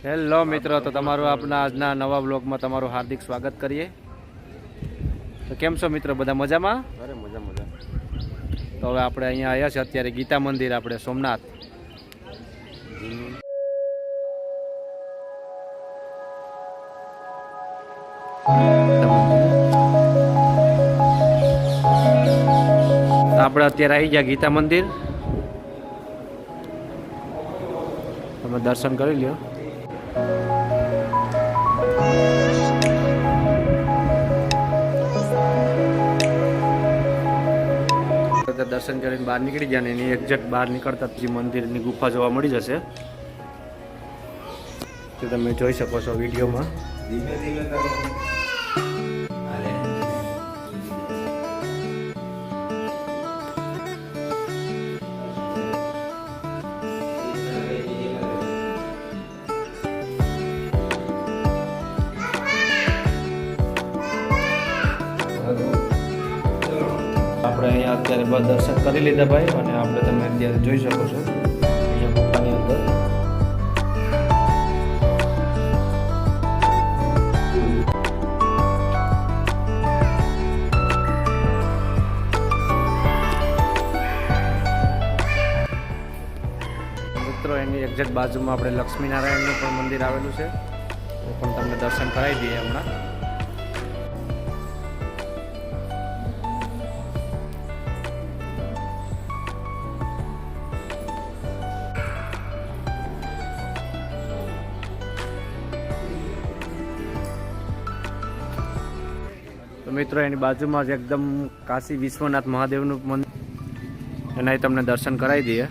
Hello મિત્રો, તો તમારું આપણા આજના નવા બ્લોગમાં તમારું હાર્દિક સ્વાગત કરીએ। તો કેમ છો મિત્રો, બધા મજામાં? અરે મજા મજા। તો હવે આપણે અહીંયા આવ્યા છે અત્યારે ગીતા મંદિર, આપણે સોમનાથ। આપણે અત્યારે આવી ગયા ગીતા મંદિર, તમે દર્શન કરી લ્યો। દર્શન કરીને બહાર નીકળી ગયા ને એની એક્ઝેક્ટ બહાર નીકળતા જ મંદિરની ગુફા જોવા મળી જશે, તો તમે જોઈ શકો છો વિડીયોમાં। આપણે અહીંયા અત્યારે બધા દર્શન કરી લીધા ભાઈ, અને આપણે તમે અત્યારે જોઈ શકો છો અહીંયા ગુફાની અંદર મિત્રો એની એક્ઝેક્ટ બાજુમાં આપણે લક્ષ્મીનારાયણનું પણ મંદિર આવેલું છે, એ પણ તમને દર્શન કરાવી દઈએ હમણાં। તો મિત્રો એની બાજુમાં જ એકદમ કાશી વિશ્વનાથ મહાદેવનું મંદિર, એના તમને દર્શન કરાવી દઈએ।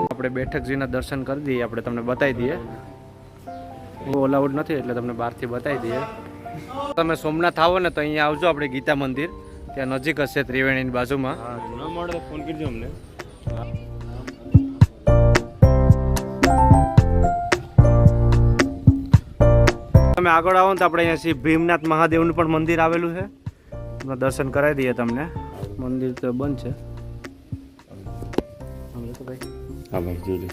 આપણે બેઠકજીના દર્શન કરી દઈએ, આપણે તમને બતાવી દઈએ, ઓલાઉડ નથી એટલે તમને બહારથી બતાવી દઈએ। તમે સોમનાથ આવો ને તો અહીંયા આવજો, આપણે ગીતા મંદિર ત્યાં નજીક હશે, ત્રિવેણીની બાજુમાં। ન મળે તો ફોન કરજો અમને। તમે આગળ આવો ને તો આપણે અહીંયા શ્રી ભીમનાથ મહાદેવનું પણ મંદિર આવેલું છે, દર્શન કરાવી દઈએ તમને। મંદિર તો બંધ છે। હા ભાઈ જોઈ લે,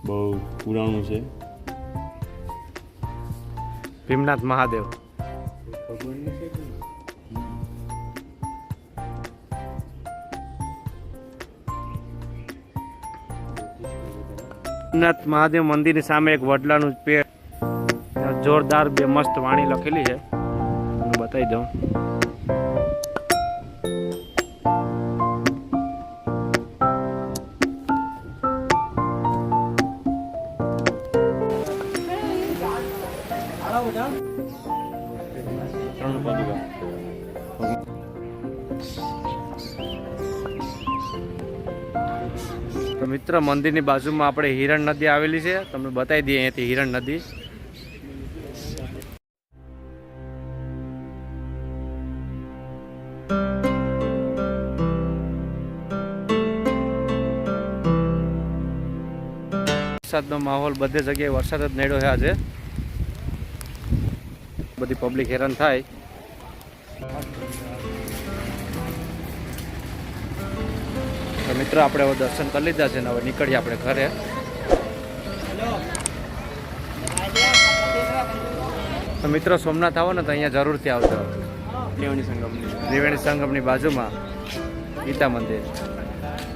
બહુ પુરાણું છે ભીમનાથ મહાદેવ। ભીમનાથ મહાદેવ મંદિરની સામે એક વડલાનું પેડ, જોરદાર બે મસ્ત વાણી લખેલી છે, હું બતાવી દઉં। તો મિત્ર મંદિરની બાજુમાં આપણે હિરણ નદી આવેલી છે, તમને બતાવી દઈએ અહીંયાથી હિરણ નદી। વરસાદનો માહોલ, બધે જગ્યાએ વરસાદ જ નડ્યો છે આજે, બધી પબ્લિક હેરાન થાય। તો મિત્રો આપણે હવે દર્શન કરી લીધા છે ને હવે નીકળીએ આપણે ઘરે। તો મિત્રો સોમનાથ આવો ને તો અહીંયા જરૂરથી આવજો, ત્રિવેણી સંગમની બાજુમાં ગીતા મંદિર।